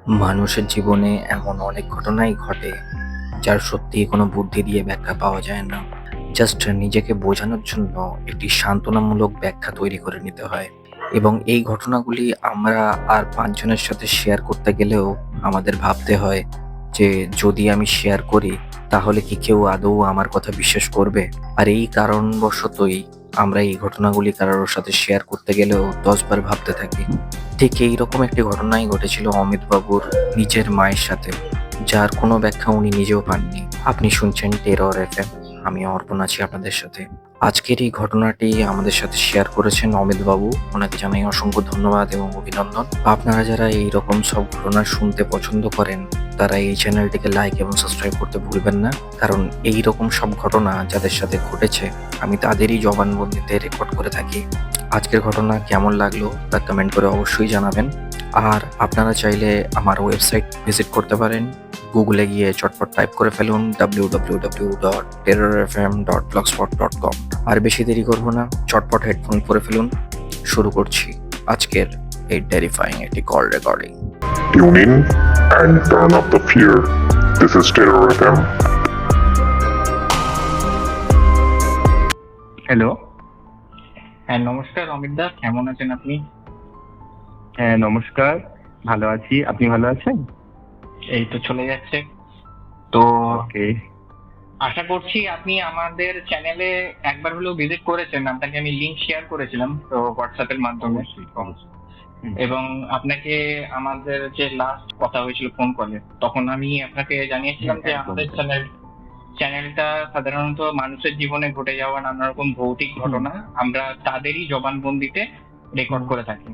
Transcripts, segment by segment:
মানুষের জীবনে এমন অনেক ঘটনাই ঘটে যার সত্যিই কোনো বুদ্ধি দিয়ে ব্যাখ্যা পাওয়া যায় না। জাস্ট নিজেকে বোঝানোর জন্য একটি সান্ত্বনামূলক ব্যাখ্যা তৈরি করে নিতে হয়। এবং এই ঘটনাগুলি আমরা আর ৫ জনের সাথে শেয়ার করতে গেলেও আমাদের ভাবতে হয় যে যদি আমি শেয়ার করি তাহলে কি কেউ আদৌ আমার কথা বিশ্বাস করবে? আর এই কারণবশতই আমরা এই ঘটনাগুলি কারোর সাথে শেয়ার করতে গেলেও ১০ বার ভাবতে থাকি। ঠিক এইরকম একটি ঘটনাই ঘটেছিল অমিত বাবুর নিজের মায়ের সাথে, যার কোনো ব্যাখ্যা উনি নিজেও পাননি। আপনি শুনছেন টেরর এফএম। আমি অর্পণ আছি আপনাদের সাথে। আজকের এই ঘটনাটি আমাদের সাথে শেয়ার করেছেন অমিত বাবু। ওনাকে জানাই অসংখ্য ধন্যবাদ এবং অভিনন্দন। আপনারা যারা এইরকম সব ঘটনা শুনতে পছন্দ করেন তারা এই চ্যানেলটিকে লাইক এবং সাবস্ক্রাইব করতে ভুলবেন না, কারণ এই রকম সব ঘটনা যাদের সাথে ঘটেছে আমি তাদেরই জবানবন্দিতে রেকর্ড করে থাকি। আজকের ঘটনা কেমন লাগলো তা কমেন্ট করে অবশ্যই জানাবেন। আর আপনারা চাইলে আমার ওয়েবসাইট ভিজিট করতে পারেন। গুগলে গিয়ে চটপট টাইপ করে ফেলুন www.terrorfm.blogspot.com। আর বেশি দেরি করব না, চটপট হেডফোন পরে ফেলুন। শুরু করছি আজকের এই টেরিফাইং একটি call recording. Tune in and turn up the fear. This is Terror FM. Hello. হ্যাঁ, নমস্কার অমিত দা, কেমন আছেন আপনি? হ্যাঁ নমস্কার, ভালো আছি। আপনি ভালো আছেন? এই তো চলে যাচ্ছে। তো ওকে। আশা করছি আপনি আমাদের চ্যানেলে একবার হলেও ভিজিট করেছেন। আপনাকে আমি লিংক শেয়ার করেছিলাম তো হোয়াটসঅ্যাপের মাধ্যমে। এবং আপনাকে আমাদের যে লাস্ট কথা হয়েছিল ফোন কলে, তখন আমি আপনাকে জানিয়েছিলাম যে আমাদের চ্যানেলটা সাধারণত মানুষের জীবনে ঘটে যাওয়া নানা রকম ভৌতিক ঘটনা আমরা তাদেরই জবানবন্দিতে রেকর্ড করে থাকি।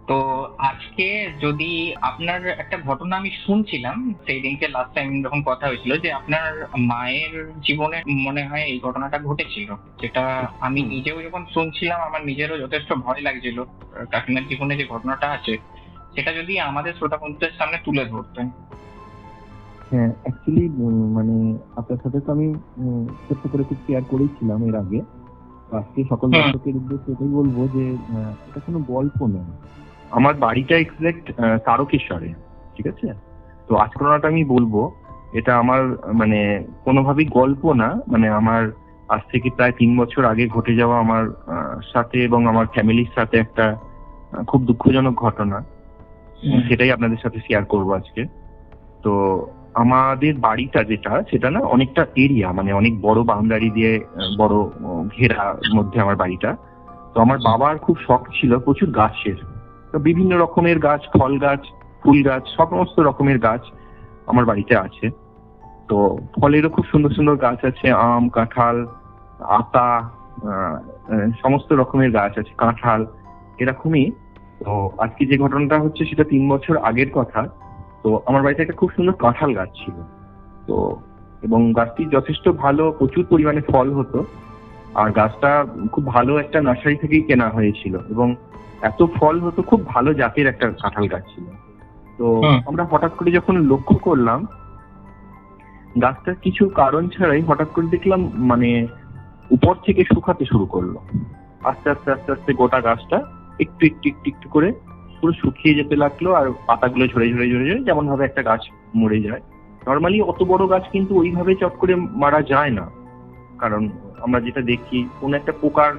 তো আজকে যদি আপনার একটা ঘটনা আমি শুনছিলাম সেই দিনকে লাস্ট টাইম যখন কথা হয়েছিল, যে আপনার মায়ের জীবনে মনে হয় এই ঘটনাটা ঘটেছিল, যেটা আমি নিজেও যখন শুনছিলাম আমার নিজেরও যথেষ্ট ভয় লাগছিল। কাকিমার জীবনে যে ঘটনাটা আছে সেটা যদি আমাদের শ্রোতা বন্ধুদের সামনে তুলে ধরতেন। হ্যাঁ, অ্যাকচুয়ালি মানে আপনার সাথে তো আমি ছোট্ট করে একটু শেয়ার করেছিলাম এর আগে। আজকে সকল দর্শকের উদ্দেশ্যে এটাই বলবো যে এটা কোনো গল্প নয়। আমার বাড়িটা এক্সাক্ট তারকেশ্বরে, ঠিক আছে? তো আজ ঘটনাটা আমি বলবো, এটা আমার মানে কোনোভাবেই গল্প না, মানে আমার আজ থেকে প্রায় ৩ বছর আগে ঘটে যাওয়া আমার সাথে এবং আমার ফ্যামিলির সাথে একটা খুব দুঃখজনক ঘটনা, সেটাই আপনাদের সাথে শেয়ার করবো আজকে। তো আমাদের বাড়িটা যেটা, সেটা না অনেকটা এরিয়া, মানে অনেক বড় বাউন্ডারি দিয়ে বড় ঘেরার মধ্যে আমার বাড়িটা। তো আমার বাবার খুব শখ ছিল প্রচুর গাছের, তো বিভিন্ন রকমের গাছ, ফল গাছ, ফুল গাছ, সমস্ত রকমের গাছ আমার বাড়িতে আছে। তো ফলেরও খুব সুন্দর সুন্দর গাছ আছে, আম, কাঁঠাল, আতা, সমস্ত রকমের গাছ আছে, কাঁঠাল এরকমই। তো আজকে যে ঘটনাটা হচ্ছে সেটা ৩ বছর আগের কথা। তো আমার বাড়িতে একটা খুব সুন্দর কাঁঠাল গাছ ছিল। তো এবং গাছটি যথেষ্ট ভালো, প্রচুর পরিমাণে ফল হতো। আর গাছটা খুব ভালো একটা নার্সারি থেকেই কেনা হয়েছিল এবং এত ফল হতো, খুব ভালো জাতের একটা কাঁঠাল গাছ ছিল। তো আমরা হঠাৎ করে যখন লক্ষ্য করলাম গাছটা কিছু কারণ ছাড়াই হঠাৎ করে দেখলাম মানে উপর থেকে শুকাতে শুরু করলো। আস্তে আস্তে আস্তে আস্তে গোটা গাছটা একটু একটু একটু একটু করে পুরো শুকিয়ে যেতে লাগলো, আর পাতাগুলো ঝরে ঝরে ঝরে ঝরে যেমন ভাবে একটা গাছ মরে যায়। নর্মালি অত বড় গাছ কিন্তু ওইভাবে চট করে মারা যায় না, কারণ আমরা যেটা দেখি কোন একটা পোকার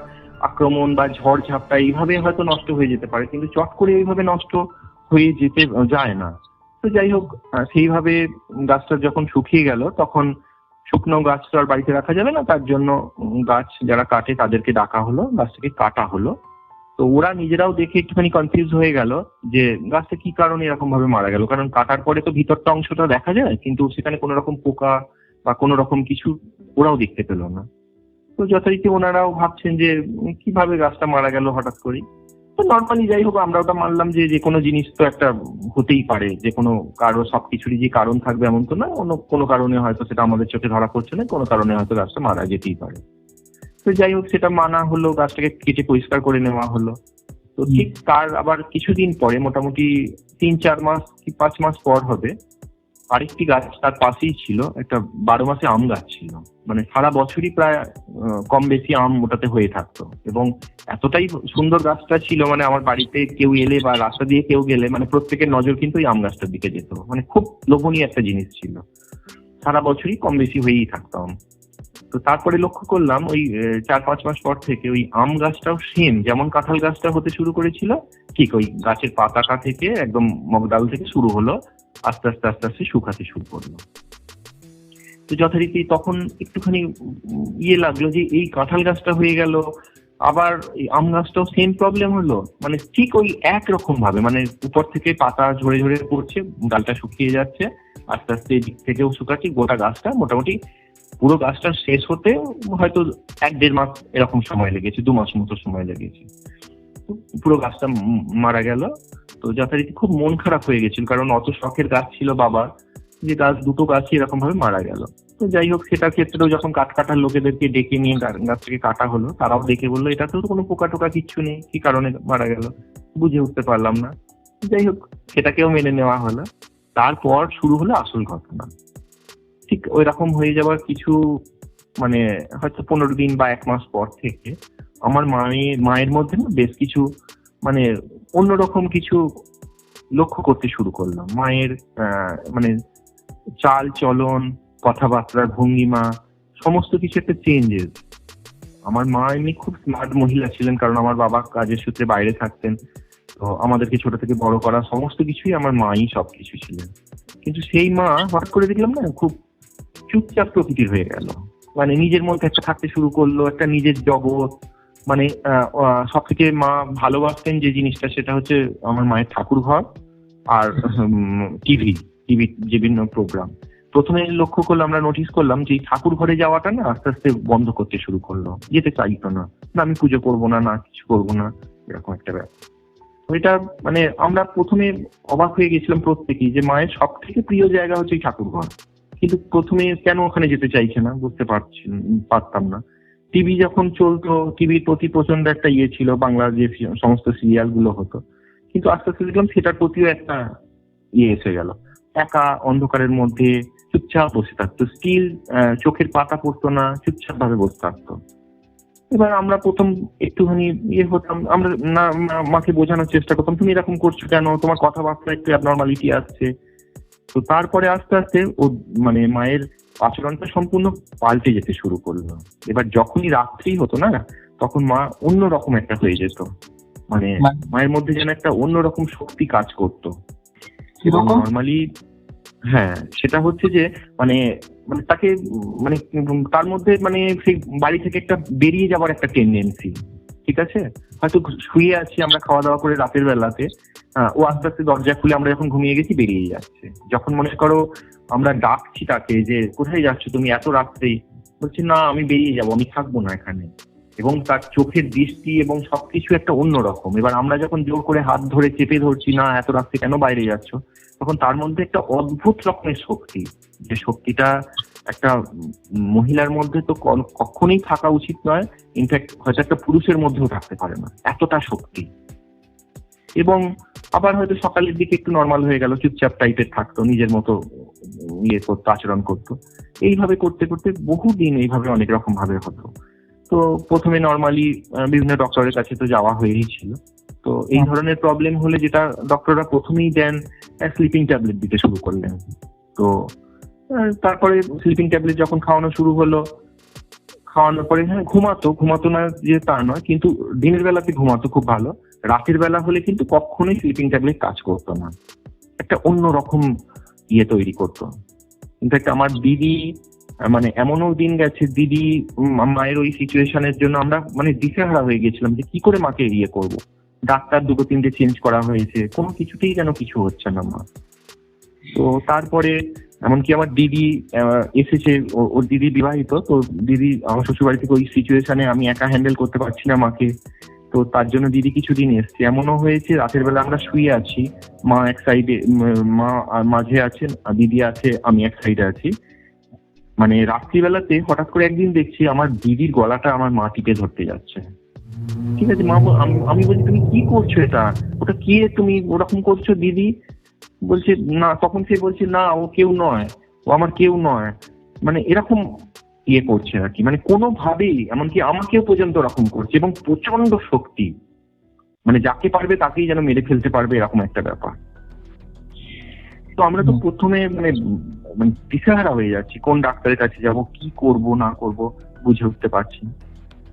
আক্রমণ বা ঝড় ঝাপটা এইভাবে হয়তো নষ্ট হয়ে যেতে পারে, কিন্তু চট করে এইভাবে নষ্ট হয়ে যেতে যায় না। তো যাই হোক, সেইভাবে গাছটা যখন শুকিয়ে গেল তখন শুকনো গাছ তো আর বাড়িতে রাখা যাবে না, তার জন্য গাছ যারা কাটে তাদেরকে ডাকা হলো, গাছটাকে কাটা হলো। তো ওরা নিজেরাও দেখে একটুখানি কনফিউজ হয়ে গেল যে গাছটা কি কারণে এরকম ভাবে মারা গেল, কারণ কাটার পরে তো ভিতরটা অংশটা দেখা যায়, কিন্তু সেখানে কোনো রকম পোকা বা কোনো রকম কিছু ওরাও দেখতে পেল না। তো যথারীতি ওনারাও ভাবছেন যে কিভাবে গাছটা মারা গেল হঠাৎ করে। তো নর্মালি যাই হোক, আমরা ওটা মানলাম যে যে কোনো জিনিস তো একটা হতেই পারে, যে কোনো কারো সবকিছুরই যে কারণ থাকবে এমন তো না, অন্য কোনো কারণে হয়তো সেটা আমাদের চোখে ধরা পড়ছে না, কোনো কারণে হয়তো গাছটা মারা যেতেই পারে। তো যাই হোক, সেটা মানা হলো, গাছটাকে কেটে পরিষ্কার করে নেওয়া হলো। তো ঠিক তার আবার কিছুদিন পরে, মোটামুটি ৩-৪ মাস কি ৫ মাস পর হবে, আরেকটি গাছ তার পাশেই ছিল, একটা 12 মাসে আম গাছ ছিল, মানে সারা বছরই প্রায় কম বেশি আম ওটাতে হয়ে থাকতো। এবং এতটাই সুন্দর গাছটা ছিল, মানে আমার বাড়িতে কেউ এলে বা রাস্তা দিয়ে কেউ গেলে মানে প্রত্যেকের নজর কিন্তু ওই আম গাছটার দিকে যেত। মানে খুব লোভনীয় একটা জিনিস ছিল, সারা বছরই কম বেশি হয়েই থাকতো আম। তো তারপরে লক্ষ্য করলাম ওই 4-5 মাস পর থেকে ওই আম গাছটাও সেম যেমন কাঁঠাল গাছটা হতে শুরু করেছিল, ঠিক ওই গাছের পাতাকা থেকে একদম মগডাল থেকে শুরু হলো, আস্তে আস্তে আস্তে আস্তে শুকাতে শুরু করলো। তো যথারীতি তখন একটুখানি লাগলো যে এই কাঁঠাল গাছটা হয়ে গেল, আবার এই আম গাছটাও সেম প্রবলেম হলো, মানে ঠিক ওই একরকম ভাবে, মানে উপর থেকে পাতা ঝরে ঝরে পড়ছে, ডালটা শুকিয়ে যাচ্ছে, আস্তে আস্তে এদিক থেকেও শুকাচ্ছি, গোটা গাছটা মোটামুটি পুরো গাছটা শেষ হতে হয়তো 1-1.5 মাস এরকম সময় লেগেছে, 2 মাস মতো সময় লেগেছে। পুরো গাছটা মারা গেল। তো যথারীতি খুব মন খারাপ হয়ে গেছিল, কারণ অত শখের গাছ ছিল বাবার, যে গাছ দুটো গাছই এরকম ভাবে মারা গেল। তো যাই হোক, সেটার ক্ষেত্রেও যখন কাটার লোকেদেরকে ডেকে নিয়ে গাছটাকে কাটা হলো, তারাও দেখে বললো এটাতেও তো কোনো পোকা টোকা কিচ্ছু নেই, কি কারণে মারা গেল বুঝে উঠতে পারলাম না। যাই হোক, সেটাকেও মেনে নেওয়া হলো। তারপর শুরু হলো আসল ঘটনা। ঠিক ওই রকম হয়ে যাওয়ার কিছু মানে হয়তো 15 দিন বা 1 মাস পর থেকে আমার মায়ের মধ্যে না বেশ কিছু মানে অন্যরকম কিছু লক্ষ্য করতে শুরু করলাম। মায়ের মানে চাল চলন, কথাবার্তার ভঙ্গিমা, সমস্ত কিছু একটা চেঞ্জেস। আমার মা এমনি খুব স্মার্ট মহিলা ছিলেন, কারণ আমার বাবা কাজের সূত্রে বাইরে থাকতেন, তো আমাদেরকে ছোট থেকে বড় করা সমস্ত কিছুই আমার মাই সবকিছু ছিলেন। কিন্তু সেই মা হঠাৎ করে দেখলাম না খুব চুপচাপ প্রকৃতির হয়ে গেল, মানে নিজের মধ্যে একটা থাকতে শুরু করলো, একটা নিজের জগৎ। মানে সব থেকে মা ভালোবাসতেন যে জিনিসটা, সেটা হচ্ছে আমার মায়ের ঠাকুর ঘর আর টিভি বিভিন্ন প্রোগ্রাম। প্রথমে লক্ষ্য করলাম, আমরা নোটিস করলাম যে ঠাকুর ঘরে যাওয়াটা না আস্তে আস্তে বন্ধ করতে শুরু করলো, যেতে চাইতো না, আমি পুজো করবো না, কিছু করবো না, এরকম একটা ব্যাপার। ওইটা মানে আমরা প্রথমে অবাক হয়ে গেছিলাম প্রত্যেকেই, যে মায়ের সব থেকে প্রিয় জায়গা হচ্ছে ঠাকুর ঘর, কিন্তু প্রথমে কেন ওখানে যেতে চাইছে না বুঝতে পারতাম না। টিভি যখন চলতো, টিভির প্রতি প্রচন্ড একটা ছিল, বাংলার যে সমস্ত সিরিয়াল গুলো হতো, কিন্তু আস্তে আস্তে দেখলাম সেটার প্রতিও একটা এসে গেল। একা অন্ধকারের মধ্যে চুপচাপ বসে থাকতো, স্টিল চোখের পাতা পড়তো না, চুপচাপ ভাবে বসে থাকতো। এবার আমরা প্রথম একটুখানি হতাম, আমরা মাকে বোঝানোর চেষ্টা করতাম, তুমি এরকম করছো কেন, তোমার কথাবার্তা একটু অ্যাবনর্মালিটি আসছে। তো তারপরে আস্তে আস্তে ও মানে মায়ের আচরণটা সম্পূর্ণ পাল্টে যেতে শুরু করলো। এবার যখনই রাত্রি হতো না, তখন মা অন্যরকম একটা হয়ে যেত, মানে মায়ের মধ্যে যেন একটা অন্যরকম শক্তি কাজ করতো। নর্মালি হ্যাঁ, সেটা হচ্ছে যে মানে মানে তাকে মানে তার মধ্যে মানে সেই বাড়ি থেকে একটা বেরিয়ে যাওয়ার একটা টেন্ডেন্সি, ঠিক আছে? হয়তো শুয়ে আছি আমরা খাওয়া দাওয়া করে রাতের বেলাতে, ও আস্তে আস্তে দরজা খুলে আমরা যখন ঘুমিয়ে গেছি বেরিয়ে যাচ্ছে। যখন মনে করো আমরা ডাকছি তাকে যে কোথায় যাচ্ছ তুমি এত রাত্রে, বলছি না আমি বেরিয়ে যাবো, আমি থাকবো না এখানে। এবং তার চোখের দৃষ্টি এবং সবকিছু একটা অন্যরকম। এবার আমরা যখন জোর করে হাত ধরে চেপে ধরছি, না এত রাত্রে কেন বাইরে যাচ্ছ, তখন তার মধ্যে একটা অদ্ভুত রকমের শক্তি, যে শক্তিটা একটা মহিলার মধ্যে তো কখনোই থাকা উচিত নয়, ইনফ্যাক্ট হয়তো একটা পুরুষের মধ্যেও থাকতে পারে না, এতটা শক্তি। এবং আবার হয়তো সকালের দিকে একটু নর্মাল হয়ে গেল, চুপচাপ টাইপের থাকতো, নিজের মতো করতো, আচরণ করতো। এইভাবে করতে করতে বহুদিন এইভাবে অনেক রকম ভাবে হতো। তো প্রথমে নর্মালি বিভিন্ন ডক্টরের কাছে তো যাওয়া হয়েই ছিল। তো এই ধরনের প্রবলেম হলে যেটা ডক্টররা প্রথমেই দেন, স্লিপিং ট্যাবলেট দিতে শুরু করলেন। তো তারপরে স্লিপিং ট্যাবলেট যখন খাওয়ানো শুরু হলো, খাওয়ানোর পরে হ্যাঁ ঘুমাতো না যে তা নয়, কিন্তু দিনের বেলাতে ঘুমাতো খুব ভালো, রাতের বেলা হলে কিন্তু কখনোই স্লিপিং ট্যাবলেট কাজ করতো না, একটা অন্যরকম তৈরি করতো। ইনফ্যাক্ট আমার দিদি মানে এমনও দিন গেছে, দিদি মায়ের ওই সিচুয়েশনের জন্য আমরা মানে দিশেহারা হয়ে গেছিলাম যে কি করে মাকে করব। ডাক্তার 2-3টে চেঞ্জ করা হয়েছে, কোনো কিছুতেই যেন কিছু হচ্ছে না মা। তো তারপরে এমনকি আমার দিদি এসেছে, ওর দিদি বিবাহিত, তো দিদি আমার শ্বশুর বাড়ি থেকে ওই সিচুয়েশনে আমি একা হ্যান্ডেল করতে পারছি না মাকে, তো তার জন্য দিদি কিছুদিন এসছে। এমনও হয়েছে রাতের বেলা আমরা শুয়ে আছি, মা এক সাইডে, মা মাঝে আছেন, দিদি আছে, আমি এক সাইডে আছি। মানে রাত্রিবেলাতে হঠাৎ করে একদিন দেখছি আমার দিদির গলাটা আমার মা টিপে ধরতে যাচ্ছে। ঠিক আছে মা, আমি বলছি তুমি কি করছো, এটা ওটা কে, তুমি ওরকম করছো দিদি? বলছে না, তখন সে বলছে না ও কেউ নয়, ও আমার কেউ নয়, মানে এরকম ইয়ে করছে আর কি, মানে কোনোভাবেই, এমনকি আমাকেও পর্যন্ত ওরকম করছে, এবং প্রচন্ড শক্তি, মানে যাকে পারবে তাকেই যেন মেরে ফেলতে পারবে, এরকম একটা ব্যাপার। তো আমরা তো প্রথমে মানে মানে দিশেহারা হয়ে যাচ্ছি, কোন ডাক্তারের কাছে যাব, কি করব না করব বুঝে উঠতে পারছি না।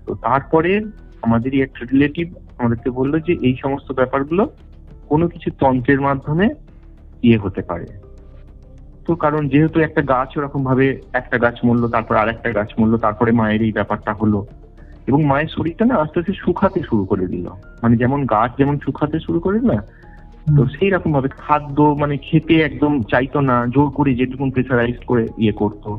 তো তারপরে আমাদেরই একটা রিলেটিভ আমাদেরকে বললো যে এই সমস্ত ব্যাপারগুলো কোনো কিছু তন্ত্রের মাধ্যমে ইয়ে হতে পারে। তো কারণ যেহেতু একটা গাছ ওরকম ভাবে, একটা গাছ মরলো, তারপর আর একটা গাছ মরলো, তারপরে মায়ের এই ব্যাপারটা হলো, এবং মায়ের শরীরটা না আস্তে আস্তে শুকাতে শুরু করে দিল, মানে যেমন গাছ যেমন শুকাতে শুরু করে না, তো সেই রকম ভাবে খাদ্য মানে খেতে একদম চাইতো না, জোর করে যেটুকু প্রেসারাইজ করে ইয়ে করতো,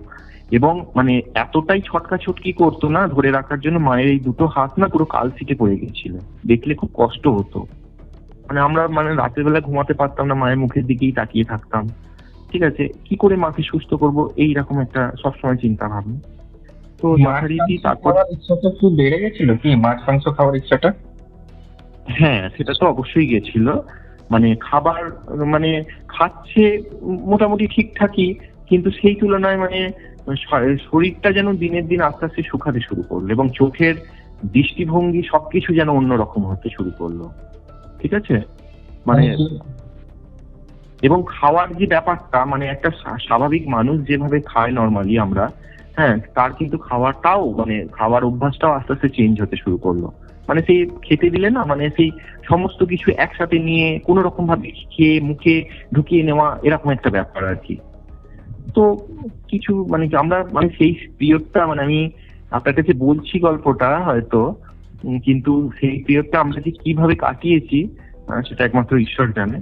এবং মানে এতটাই ছটকা ছটকি করতো না ধরে রাখার জন্য, মায়ের এই দুটো হাত না পুরো কালশিটে পড়ে গেছিল, দেখলে খুব কষ্ট হতো, মানে আমরা মানে রাতের বেলা ঘুমাতে পারতাম না, মায়ের মুখের দিকেই তাকিয়ে থাকতাম। ঠিক আছে, কি করে মাকে সুস্থ করব, এইরকম একটা সবসময় চিন্তা ভাবনা। তো যথারীতি তারপর ইচ্ছাটা একটু বেড়ে গেছিল কি, মাছ মাংস খাওয়ার ইচ্ছাটা? হ্যাঁ, সেটা তো অবশ্যই গেছিল, মানে খাবার মানে খাচ্ছে মোটামুটি ঠিকঠাকই, কিন্তু সেই তুলনায় মানে শরীরটা যেন দিনের দিন আস্তে আস্তে শুকাতে শুরু করলো, এবং চোখের দৃষ্টিভঙ্গি সবকিছু যেন অন্যরকম হতে শুরু করলো। ঠিক আছে, মানে এবং খাওয়ার যে ব্যাপারটা, মানে একটা স্বাভাবিক মানুষ যেভাবে খায় নর্মালি আমরা, হ্যাঁ, তার কিন্তু খাওয়ারটাও মানে খাওয়ার অভ্যাসটাও আস্তে আস্তে চেঞ্জ হতে শুরু করলো। মানে সেই খেতে দিলে না, মানে সেই সমস্ত কিছু একসাথে নিয়ে কোনো রকম ভাবে খেয়ে মুখে ঢুকিয়ে নেওয়া, এরকম একটা ব্যাপার আর কি। তো কিছু মানে আমরা মানে সেই পিরিয়ডটা, মানে আমি আপনার কাছে বলছি গল্পটা হয়তো, কিন্তু সেই পিরিয়ডটা আমরা যে কিভাবে কাটিয়েছি সেটা একমাত্র ঈশ্বর জানে।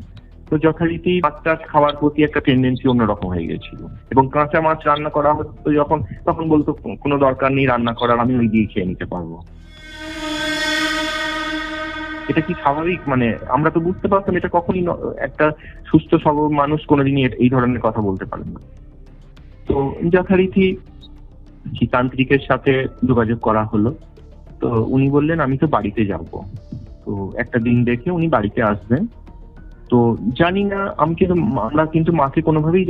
তো যথারীতি মাছ টাছ খাওয়ার প্রতি একটা টেন্ডেন্সি অন্যরকম হয়ে গেছিল, এবং কাঁচা মাছ রান্না করা হতো যখন, তখন বলতো কোনো দরকার নেই রান্না করার, আমি ওই দিয়ে খেয়ে নিতে পারবো। এটা কি স্বাভাবিক? মানে আমরা তো বুঝতে পারতাম এটা কখনই একটা সুস্থ সবল মানুষ কোনোদিনই এই ধরনের কথা বলতে পারেন না। তো যথারীতি তান্ত্রিকের সাথে যোগাযোগ করা হলো, তো উনি বললেন আমি তো বাড়িতে যাব, তো একটা দিন দেখে উনি বাড়িতে আসবেন। তো জানি না, আমরা কিন্তু মাকে কোনোভাবেই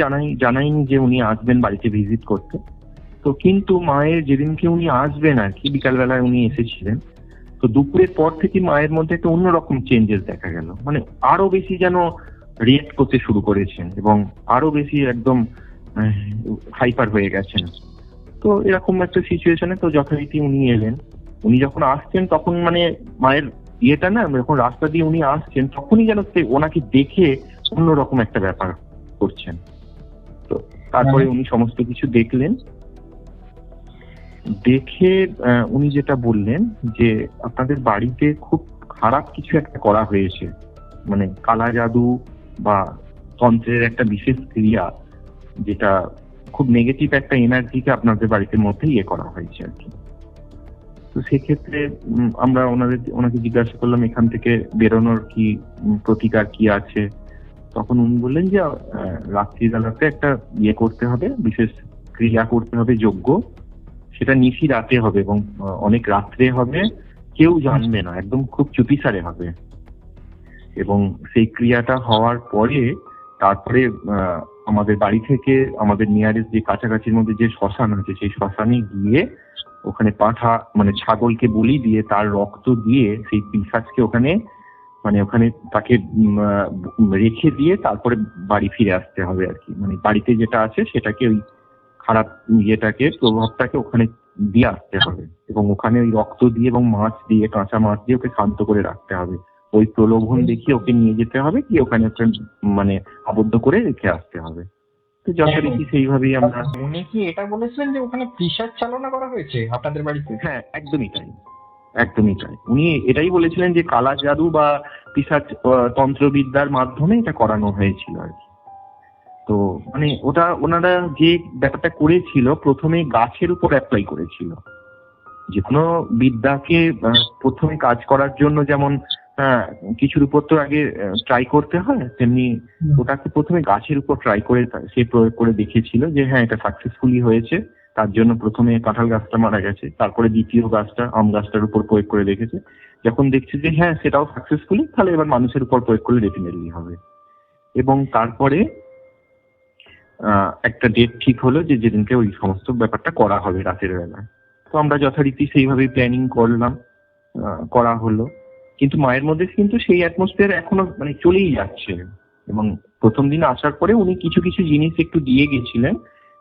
জানাইনি যে উনি আসবেন বাড়িতে ভিজিট করতে। তো কিন্তু মায়ের যেদিনকে উনি আসবেন আর কি, বিকালবেলায় উনি এসেছিলেন, তো দুপুরের পর থেকে মায়ের মধ্যে একটা অন্যরকম চেঞ্জেস দেখা গেল, মানে আরো বেশি যেন রিয়েক্ট করতে শুরু করেছেন, এবং আরো বেশি একদম হাইপার হয়ে গেছেন। তো এরকম একটা সিচুয়েশনে তো যথারীতি উনি এলেন। উনি যখন আসছেন তখন মানে মায়ের ইয়েটা না, যখন রাস্তা দিয়ে উনি আসছেন তখনই যেন ওনাকে দেখে অন্যরকম একটা ব্যাপার করছেন। তো তারপরে উনি সমস্ত কিছু দেখলেন, দেখে উনি যেটা বললেন যে আপনাদের বাড়িতে খুব খারাপ কিছু একটা করা হয়েছে, মানে কালা জাদু বা তন্ত্রের একটা বিশেষ ক্রিয়া, যেটা খুব নেগেটিভ একটা এনার্জিকে আপনাদের বাড়িতে মধ্যে ইয়ে করা হয়েছে আর কি। তো সেক্ষেত্রে আমরা ওনাকে জিজ্ঞাসা করলাম এখান থেকে বেরোনোর কি প্রতিকার কি আছে। তখন উনি বললেন যে রাত্রিবেলাতে একটা ইয়ে করতে হবে, বিশেষ ক্রিয়া করতে হবে, যজ্ঞ, সেটা নিশি রাতে হবে এবং অনেক রাত্রে হবে, কেউ জানবে না, একদম খুব চুপিসারে হবে। এবং সেই ক্রিয়াটা হওয়ার পরে তারপরে আমাদের বাড়ি থেকে আমাদের নিয়ারেস্ট যে কাছাকাছির মধ্যে যে শ্মশান আছে, সেই শ্মশানে গিয়ে ওখানে পাঁঠা মানে ছাগলকে বলি দিয়ে তার রক্ত দিয়ে সেই পিশাচকে ওখানে মানে ওখানে তাকে রেখে দিয়ে তারপরে বাড়ি ফিরে আসতে হবে আর কি। মানে বাড়িতে যেটা আছে সেটাকে ওই খারাপ ইয়েটাকে প্রভাবটাকে ওখানে দিয়ে আসতে হবে, এবং ওখানে ওই রক্ত দিয়ে এবং মাছ দিয়ে, কাঁচা মাছ দিয়ে ওকে শান্ত করে রাখতে হবে। ওই প্রলোভন দেখিয়ে ওকে নিয়ে যেতে হবে, কি ওখানে ওকে মানে আবদ্ধ করে রেখে আসতে হবে। তো যথারীতি সেইভাবেই আমরা। উনি কি এটা বলেছিলেন যে ওখানে পিশাচ চালনা করা হয়েছে আপনাদের বাড়িতে? হ্যাঁ, একদমই তাই, একদমই তাই। উনি এটাই বলেছিলেন যে কালা জাদু বা পিশাচ তন্ত্রবিদ্যার মাধ্যমে এটা করানো হয়েছিল আর কি। তো মানে ওটা ওনারা যে ব্যাপারটা করেছিল, প্রথমে গাছের উপর অ্যাপ্লাই করেছিল। যে কোনো বিদ্যাকে প্রথমে কাজ করার জন্য যেমন কিছুর উপর তো আগে ট্রাই করতে হয়, তেমনি ওটাকে প্রথমে গাছের উপর ট্রাই করে সে প্রয়োগ করে দেখেছিল যে হ্যাঁ এটা সাকসেসফুলি হয়েছে। তার জন্য প্রথমে কাঁঠাল গাছটা মারা গেছে, তারপরে দ্বিতীয় গাছটা আম গাছটার উপর প্রয়োগ করে দেখেছে। যখন দেখছে যে হ্যাঁ সেটাও সাকসেসফুলি, তাহলে এবার মানুষের উপর প্রয়োগ করলে ডেফিনেটলি হবে। এবং তারপরে একটা ডেট ঠিক হলো যে যেদিনকে ওই সমস্ত ব্যাপারটা করা হবে রাতের বেলায়। তো আমরা যথারীতি সেইভাবেই প্ল্যানিং করলাম, করা হলো। কিন্তু মায়ের মধ্যে কিন্তু সেই অ্যাটমসফিয়ার এখনো মানে চলেই যাচ্ছে। এবং প্রথম দিন আসার পরে উনি কিছু কিছু জিনিস একটু দিয়ে গেছিলেন,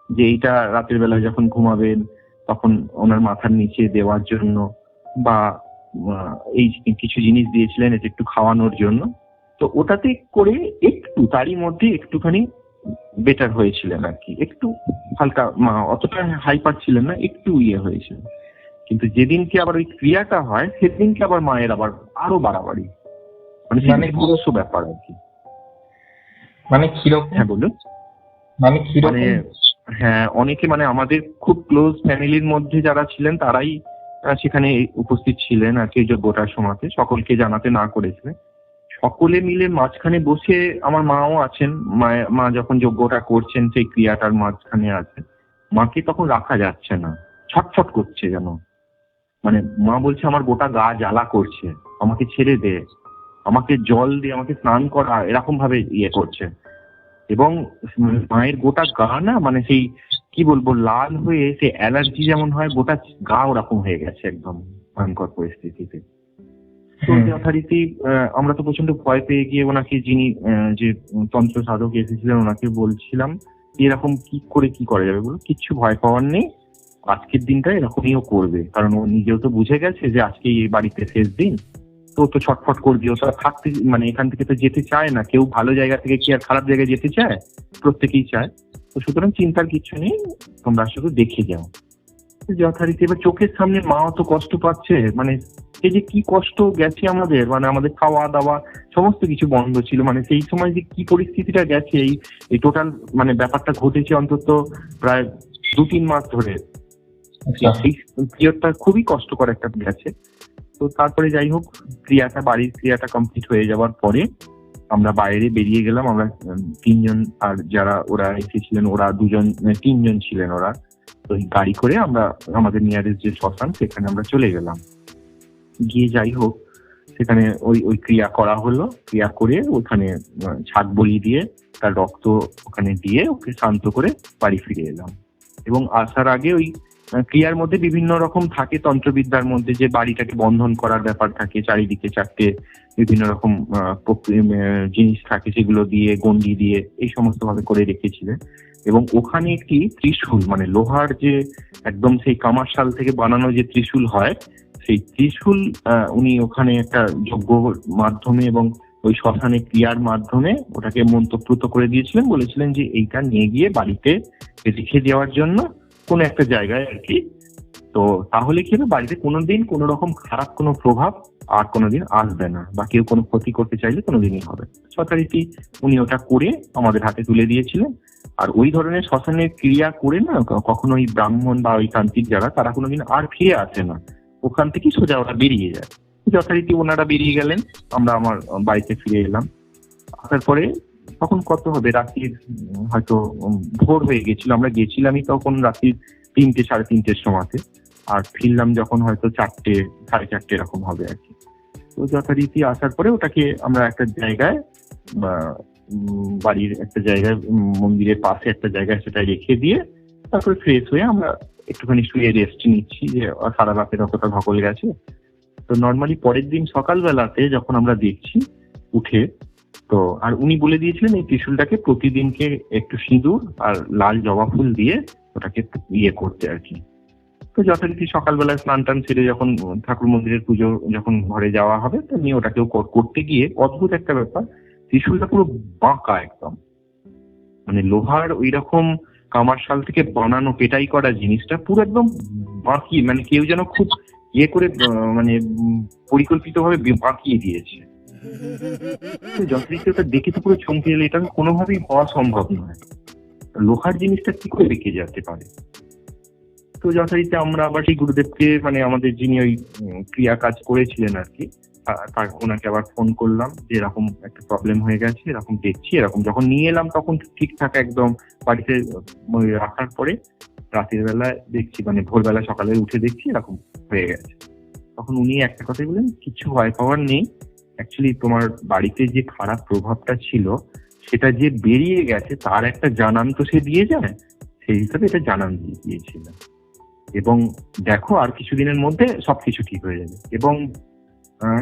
যে এইটা রাতের বেলায় যখন ঘুমাবেন তখন ওনার মাথার নিচে দেওয়ার জন্য, বা এই কিছু জিনিস দিয়েছিলেন এটা একটু খাওয়ানোর জন্য। তো ওটাতে করে একটু তারই মধ্যে একটুখানি বেটার হয়েছিলেন আর কি, একটু হালকা, অতটা হাইপার ছিলেন না, একটু ইয়ে হয়েছিল। কিন্তু যেদিনকে আবার ওই ক্রিয়াটা হয় সেদিনকে আবার মায়ের আবার আরো বাড়াবাড়ি, মানে বিভৎস ব্যাপার আর কি। মানে কিরকম? হ্যাঁ বলুন। মানে কিরকম? হ্যাঁ, অনেকে মানে আমাদের খুব ক্লোজ ফ্যামিলির মধ্যে যারা ছিলেন তারাই সেখানে উপস্থিত ছিলেন আর কি, যজ্ঞটার সময়তে সকলকে জানাতে না করেছিলেন। সকলে মিলে মাঝখানে বসে, আমার মাও আছেন, মা যখন যজ্ঞটা করছেন সেই ক্রিয়াটার মাঝখানে আছে, মাকে তখন রাখা যাচ্ছে না, ছটফট করছে যেন, মানে মা বলছে আমার গোটা গা জ্বালা করছে, আমাকে ছেড়ে দে, আমাকে জল দিয়ে আমাকে স্নান করা, এরকম ভাবে ইয়ে করছে। এবং মায়ের গোটা গা না মানে সেই কি বলবো লাল হয়ে, সে অ্যালার্জি যেমন হয় গোটা গা ওরকম হয়ে গেছে একদম ভয়ঙ্কর পরিস্থিতিতে। তো যথারীতি আমরা তো প্রচন্ড ভয় পেয়ে গিয়ে ওনাকে, যিনি যে তন্ত্র সাধক এসেছিলেন ওনাকে বলছিলাম এরকম কি করে কি করা যাবে, বলো কিচ্ছু ভয় পাওয়ার নেই, আজকের দিনটা এরকমইও করবে, কারণ ও নিজেও তো বুঝে গেছে যে আজকে এই বাড়িতে শেষ দিন, তো তো ছটফট করবি, ও তো থাকতে মানে এখান থেকে তো যেতে চায় না, কেউ ভালো জায়গা থেকে কি আর খারাপ জায়গায় যেতে চায়, প্রত্যেকেই চায়। তো সুতরাং চিন্তার কিছু নেই, তোমরা শুধু দেখে যাও। যথারীতি এবার চোখের সামনে মাও তো কষ্ট পাচ্ছে, মানে এই যে কি কষ্ট গেছে আমাদের, মানে আমাদের খাওয়া দাওয়া সমস্ত কিছু বন্ধ ছিল, মানে সেই সময় যে কি পরিস্থিতিটা গেছে, এই টোটাল মানে ব্যাপারটা ঘটেছে অন্তত প্রায় 2-3 মাস ধরে। এই পিরিয়ডটা খুবই কষ্টকর একটা গেছে। তো তারপরে যাই হোক, বাড়ির ক্রিয়াটা কমপ্লিট হয়ে যাওয়ার পরে আমরা বাইরে বেরিয়ে গেলাম। আমরা 3 জন, আর যারা ওরা এসেছিলেন ওরা 2 জন, 3 জন ছিলেন ওরা। তো গাড়ি করে আমরা আমাদের নিয়ারেস্ট যে শ্মশান সেখানে আমরা চলে গেলাম। গিয়ে যাই হোক সেখানে ওই ক্রিয়া করা হলো। ক্রিয়া করে ওখানে ছাগ বলি দিয়ে তার রক্ত ওখানে দিয়ে ওকে শান্ত করে বাড়ি ফিরে এলাম। এবং আসার আগে ওই ক্রিয়ার মধ্যে বিভিন্ন রকম থাকে তন্ত্রবিদ্যার মধ্যে, যে বাড়িটাকে বন্ধন করার ব্যাপার থাকে, চারিদিকে 4টে বিভিন্ন রকম জিনিস থাকে, সেগুলো দিয়ে গন্ডি দিয়ে এই সমস্ত ভাবে করে রেখেছিলেন। এবং ওখানে একটি ত্রিশূল, মানে লোহার যে একদম সেই কামারশাল থেকে বানানো যে ত্রিশূল হয়, সেই ত্রিশূল উনি ওখানে একটা যজ্ঞ মাধ্যমে এবং ওই শ্মশানে ক্রিয়ার মাধ্যমে ওটাকে মন্ত্রপ্রুত করে দিয়েছিলেন। বলেছিলেন যে এইটা নিয়ে গিয়ে বাড়িতে রেখে দেওয়ার জন্য কোন একটা জায়গায় আর কি। তো তাহলে কি হবে, বাড়িতে কোনোদিন কোনো রকম খারাপ কোনো প্রভাব আর কোনোদিন আসবে না, বা কেউ কোনো ক্ষতি করতে চাইলে কোনোদিনই হবে। যথারীতি উনি ওটা করে আমাদের হাতে তুলে দিয়েছিলেন। আর ওই ধরনের শ্মশানের ক্রিয়া করে না কখনো ওই ব্রাহ্মণ বা ওই তান্ত্রিক যারা, তারা কোনোদিন আর ফিরে আসে না, ওখান থেকে সোজা ওরা বেরিয়ে যায়। যথারীতি ওনারা বেরিয়ে গেলেন, আমরা আমার বাড়িতে ফিরে এলাম। আসার পরে তখন কত হবে, রাত্রির হয়তো ভোর হয়ে গেছিল। আমরা গেছিলামই তখন রাত্রির 3টে, 3:30 সময়তে, আর ফিরলাম যখন হয়তো 4টে, 4:30 এরকম হবে আর কি। তো যথারীতি আসার পরে ওটাকে আমরা একটা জায়গায়, বাড়ির একটা জায়গায়, মন্দিরের পাশে একটা জায়গায় সেটা রেখে দিয়ে তারপরে ফ্রেশ হয়ে আমরা একটুখানি শুয়ে রেস্ট নিচ্ছি, যে সারা রাতে কতটা ধকল গেছে। তো নর্মালি পরের দিন সকালবেলাতে যখন আমরা দেখছি উঠে, তো আর উনি বলে দিয়েছিলেন এই ত্রিশূলটাকে প্রতিদিনকে একটু সিঁদুর আর লাল জবা ফুল দিয়ে ওটাকে ইয়ে করতে আর কি। তো যথারীতি সকালবেলায় স্নান টান সেরে যখন ঠাকুর মন্দিরের পুজো যখন ঘরে যাওয়া হবে, তেমনি ওটাকেও করতে গিয়ে অদ্ভুত একটা ব্যাপার, ত্রিশূলটা পুরো বাঁকা একদম, মানে লোহার ওই রকম কামারশাল থেকে বানানো পেটাই করা জিনিসটা পুরো একদম বাঁকিয়ে, মানে কেউ যেন খুব ইয়ে করে মানে পরিকল্পিত ভাবে বাঁকিয়ে দিয়েছে। যথারীতি ওটা দেখে তো পুরো চমকে গেলে, এটা কোনোভাবেই হওয়া সম্ভব নয়, লোহার জিনিসটা কি করে রেখে যেতে পারে। তো যথারীতি আমরা আবার সেই গুরুদেবকে, মানে আমাদের যিনি ওই ক্রিয়া কাজ করেছিলেন আর কি, ওনাকে আবার ফোন করলাম যে এরকম একটা প্রবলেম হয়ে গেছে, এরকম দেখছি, এরকম যখন নিয়ে এলাম তখন ঠিকঠাক একদম বাড়িতে রাখার পরে রাতের বেলায় দেখছি, মানে ভোরবেলা সকালে উঠে দেখছি এরকম হয়ে গেছে। তখন উনি একটা কথাই বললেন, কিছু ভয় পাওয়ার নেই, অ্যাকচুয়ালি তোমার বাড়িতে যে খারাপ প্রভাবটা ছিল সেটা যে বেরিয়ে গেছে তার একটা জানান তো সে দিয়ে যায়, সেই হিসাবে এটা জানান দিয়ে দিয়েছিল। এবং দেখো আর কিছুদিনের মধ্যে সবকিছু ঠিক হয়ে যাবে। এবং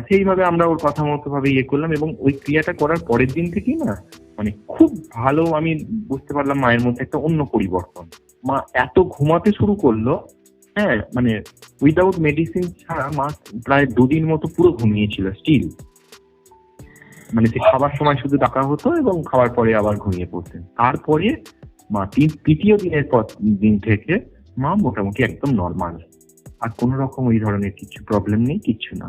সেইভাবে আমরা ওর কথা মতো ভাবে ইয়ে করলাম, এবং ওই ক্রিয়াটা করার পরের দিন থেকেই না মানে খুব ভালো আমি বুঝতে পারলাম মায়ের মধ্যে একটা অন্য পরিবর্তন। মা এত ঘুমাতে শুরু করলো, হ্যাঁ মানে উইদাউট মেডিসিন ছাড়া মা প্রায় 2 দিন মতো পুরো ঘুমিয়েছিল স্টিল। মানে সে খাবার সময় শুধু ডাকা হতো এবং খাওয়ার পরে আবার ঘুমিয়ে পড়তেন। তারপরে মা তৃতীয় দিন থেকে মা মোটামুটি একদম নর্মাল, আর কোন রকম ওই ধরনের কিছু প্রবলেম নেই, কিচ্ছু না।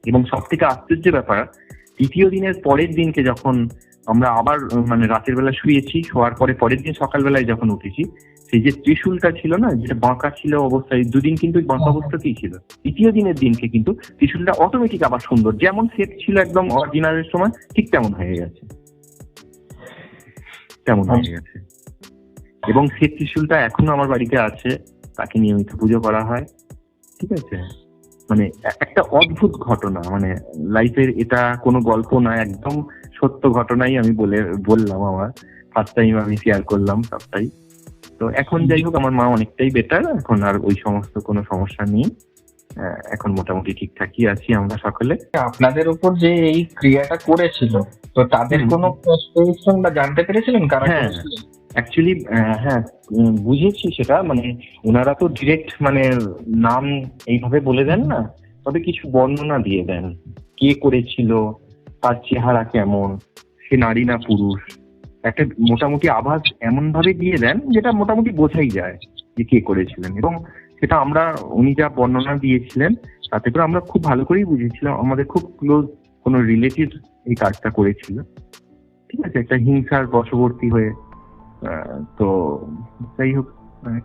এবং সব থেকে আশ্চর্য ব্যাপার, তৃতীয় দিনের পরের দিনকে যখন আমরা আবার মানে রাতের বেলা শুয়েছি, শোয়ার পরে পরের দিন সকালবেলায় যখন উঠেছি, সেই যে ত্রিশূলটা ছিল না, যেটা বাঁকা ছিল অবস্থায়, 2 দিন কিন্তু বাঁকা অবস্থাতেই ছিল। তৃতীয় দিনের দিনকে কিন্তু ত্রিশূলটা অটোমেটিক আবার সুন্দর, যেমন সেট ছিল একদম অরিজিনালের সময় ঠিক তেমন হয়ে গেছে, তেমন হয়ে গেছে। এবং সেই ত্রিশূলটা এখনো আমার বাড়িতে আছে, তাকে নিয়মিত পুজো করা হয়। ঠিক আছে, মানে একটা অদ্ভুত ঘটনা, মানে লাইফের এটা কোনো গল্প না, একদম সত্য ঘটনাই আমি বললাম। আমার ফার্স্ট টাইম আমি শেয়ার করলাম সবটাই। তো এখন যাই হোক আমার মা অনেকটাই বেটার, এখন আর ওই সমস্ত কোনো সমস্যা নেই, এখন মোটামুটি ঠিকঠাকই আছি আমরা সকলে। আপনাদের উপর যে এই ক্রিয়াটা করেছিল, তো তাদের কোনো প্রেসক্রিপশন বা জানতে পেরেছিলেন কারা হ্যাঁ করেছিল? অ্যাকচুয়ালি হ্যাঁ বুঝেছি সেটা, মানে ওনারা তো ডিরেক্ট মানে নাম এইভাবে বলে দেন না, তবে কিছু বর্ণনা দিয়ে দেন, কে করেছিল, তার চেহারা কেমন, সে নারী না পুরুষ, একটা মোটামুটি আভাস এমন ভাবে দিয়ে দেন যেটা মোটামুটি বোঝাই যায় যে কে করেছিলেন। এবং সেটা আমরা উনি যা বর্ণনা দিয়েছিলেন তাতে করে আমরা খুব ভালো করেই বুঝেছিলাম আমাদের খুব ক্লোজ কোনো রিলেটিভ এই কাজটা করেছিল। ঠিক আছে, একটা হিংসার বশবর্তী হয়ে। তো যাই হোক,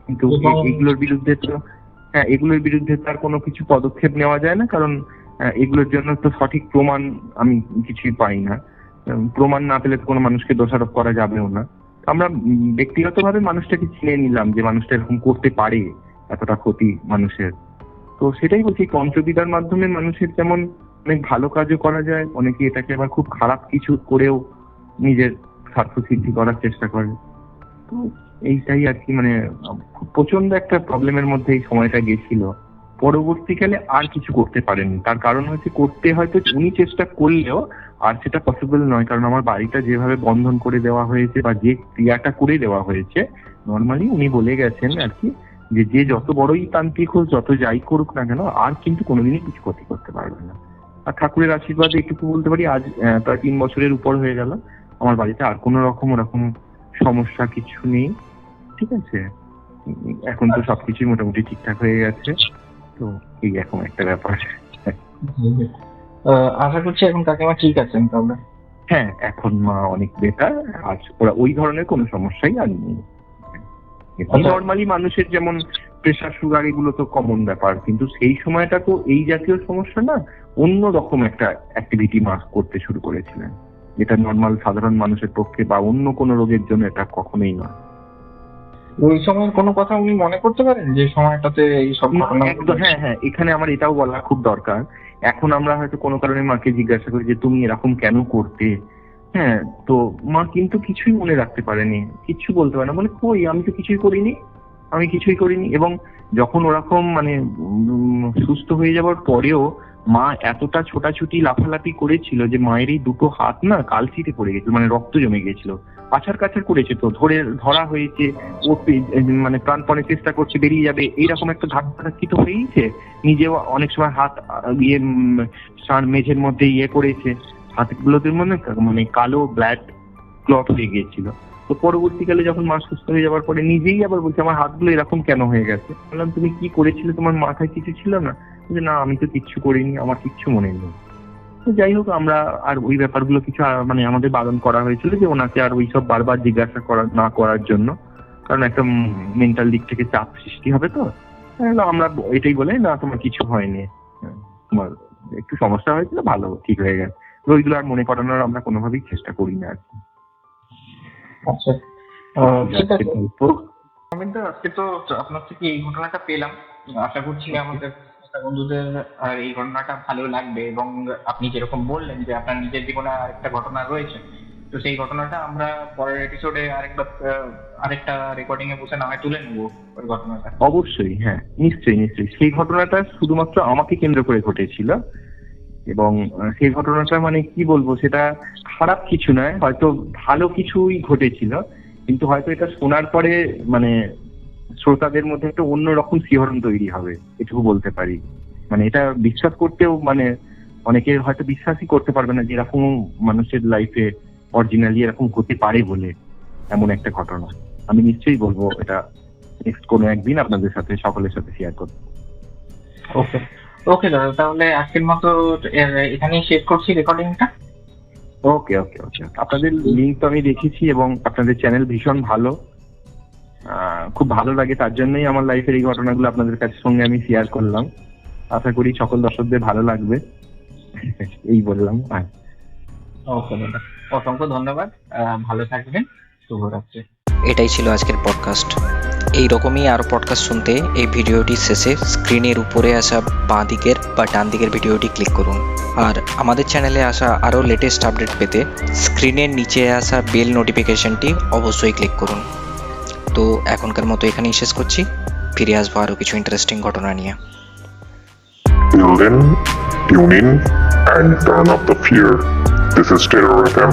কিন্তু এগুলোর বিরুদ্ধে তো এগুলোর বিরুদ্ধে তার কোনো কিছু পদক্ষেপ নেওয়া যায় না, কারণ এগুলোর জন্য তো সঠিক প্রমাণ আমি কিছুই পাই না। প্রমাণ না পেলে তো কোনো মানুষকে দোষারোপ করা যাবেও না। আমরা ব্যক্তিগতভাবে মানুষটাকে চিনে নিলাম যে মানুষটা এরকম করতে পারে, এতটা ক্ষতি মানুষের। তো সেটাই বলছি, পঞ্চবিদ্যার মাধ্যমে মানুষের যেমন অনেক ভালো কাজও করা যায়, অনেকে এটাকে আবার খুব খারাপ কিছু করেও নিজের স্বার্থ সিদ্ধি করার চেষ্টা করে। তো এইটাই আর কি, মানে খুব প্রচন্ড একটা প্রবলেমের মধ্যে এই সময়টা গেছিল। পরবর্তীকালে আর কিছু করতে পারেননি, তার কারণ হচ্ছে করতে হয়তো উনি চেষ্টা করলেও আর সেটা পসিবল নয়, কারণ আমার বাড়িটা যেভাবে বন্ধন করে দেওয়া হয়েছে বা যে ক্রিয়াটা করে দেওয়া হয়েছে, নর্মালি উনি বলে গেছেন আর কি যে যে যত বড়ই তান্ত্রিক হোক, যত যাই করুক না কেন, আর কিন্তু কোনোদিনই কিছু ক্ষতি করতে পারবে না। আর ঠাকুরের আশীর্বাদে একটু বলতে পারি, আজ প্রায় 3 বছরের উপর হয়ে গেল আমার বাড়িতে আর কোনো রকম ওরকম সমস্যা কিছু নেই। ঠিক আছে, এখন তো সবকিছুই মোটামুটি ঠিকঠাক হয়ে গেছে। তো এই এখন একটা ব্যাপার। আশা করছি এখন কাকিমা ঠিক আছেন তাহলে? হ্যাঁ, এখন মা অনেক বেটার, আজ ওরা ওই ধরনের কোনো সমস্যাই আর নেই। নর্মালি মানুষের যেমন প্রেশার সুগার এগুলো তো কমন ব্যাপার, কিন্তু সেই সময়টা তো এই জাতীয় সমস্যা না, অন্য রকম একটা অ্যাক্টিভিটি মা করতে শুরু করেছিলেন, যেটা নর্মাল সাধারণ মানুষের পক্ষে বা অন্য কোনো রোগের জন্য এটা কখনোই নয়। ওই সময়ের কোনো কথা উনি মনে করতে পারেন যে সময়টাতে এই সব ঘটনা? একদম, হ্যাঁ, এখানে আমার এটাও বলা খুব দরকার। এখন আমরা হয়তো কোনো কারণে মাকে জিজ্ঞাসা করি যে তুমি এরকম কেন করতে, হ্যাঁ, তো মা কিন্তু কিছুই মনে রাখতে পারেনি, কিচ্ছু বলতে পারে না, মানে কই আমি তো কিছুই করিনি। এবং যখন ওরকম মানে সুস্থ হয়ে যাওয়ার পরেও মা এতটা ছোটাছুটি লাফালাফি করেছিল যে মায়ের এই 2টো হাত না কালচিতে পড়ে গেছিল, মানে রক্ত জমে গেছিল, কাছার করেছে, তো ধরা হয়েছে, ও মানে প্রাণপণে চেষ্টা করছে বেরিয়ে যাবে, এইরকম একটা ধাক্কি তো হয়েইছে। নিজেও অনেক সময় হাত মেঝের মধ্যে করেছে, হাতগুলোতে মানে কালো ব্লাড ক্লট হয়ে গিয়েছিল। তো পরবর্তীকালে যখন মা সুস্থ হয়ে যাওয়ার পরে নিজেই আবার বলছে আমার হাতগুলো এরকম কেন হয়ে গেছে। বললাম তুমি কি করেছিলে, তোমার মাথায় কিছু ছিল না? যে না, আমি তো কিচ্ছু করিনি, আমার কিচ্ছু মনে নেই। তো যাই হোক, আমরা আর ওই ব্যাপারগুলো কিছু মানে আমাদের বারণ করা হয়েছিল যে ওনাকে আর ওইসব বারবার জিজ্ঞাসা না করার জন্য, কারণ একটা মেন্টাল দিক থেকে চাপ সৃষ্টি হবে। তো আমরা এটাই বলে না তোমার কিছু হয়নি, তোমার একটু সমস্যা হয়েছিল, ভালো ঠিক হয়ে গেছে। ওইগুলো আর মনে করানোর আমরা কোনোভাবেই চেষ্টা করি না আর কি। আচ্ছা, ঠিক আছে। আমি তো আজকে তো আপনার থেকে এই ঘটনাটা পেলাম, আশা করছি আমাদের বন্ধুদের আর এই ঘটনাটা ভালো লাগবে। এবং আপনি যেরকম বললেন যে আপনার নিজের জীবনে আর একটা ঘটনা রয়েছে, তো সেই ঘটনাটা আমরা পরের এপিসোডে আরেকটা রেকর্ডিং এ বসে না হয় তুলে নেবো ওই ঘটনাটা। অবশ্যই, হ্যাঁ, নিশ্চয়ই। সেই ঘটনাটা শুধুমাত্র আমাকে কেন্দ্র করে ঘটেছিল, এবং সেই ঘটনাটা মানে কি বলবো, সেটা খারাপ কিছু নয়, হয়তো ভালো কিছুই ঘটেছিল, কিন্তু হয়তো এটা শোনার পরে মানে শ্রোতাদের মধ্যে একটা অন্যরকম শিহরণ তৈরি হবে, এটুকু বলতে পারি। মানে এটা বিশ্বাস করতেও মানে অনেকে হয়তো বিশ্বাসই করতে পারবে না যে এরকম মানুষের লাইফে অরিজিনালি এরকম হতে পারে বলে, এমন একটা ঘটনা। আমি নিশ্চয়ই বলবো এটা নেক্সট কোনো একদিন আপনাদের সাথে, সকলের সাথে শেয়ার করবো। ওকে দাদা, তাহলে আজকের মতো এখানেই শেষ করছি রেকর্ডিংটা। ওকে। আপনাদের লিঙ্ক তো আমি দেখেছি, এবং আপনাদের চ্যানেল ভীষণ ভালো, খুব ভালো লাগে, তার জন্যই আমার লাইফের এই ঘটনাগুলো আপনাদের কাছে সঙ্গে আমি শেয়ার করলাম। আশা করি সকল দর্শকদের ভালো লাগবে, এই বললাম। ওকে দাদা, অসংখ্য ধন্যবাদ, ভালো থাকবেন, শুভরাত্রি। এটাই ছিল আজকের পডকাস্ট। এই রকমই আরও পডকাস্ট শুনতে এই ভিডিওটির শেষে স্ক্রিনের উপরে আসা বাঁ দিকের বা ডান দিকের ভিডিওটি ক্লিক করুন। আর আমাদের চ্যানেলে আসা আরও লেটেস্ট আপডেট পেতে স্ক্রিনের নিচে আসা বেল নোটিফিকেশনটি অবশ্যই ক্লিক করুন। তো এখনকার মতো এখানেই শেষ করছি, ফিরে আসবো আরও কিছু ইন্টারেস্টিং ঘটনা নিয়ে। Till then, tune in and turn up the fear. This is Terror FM.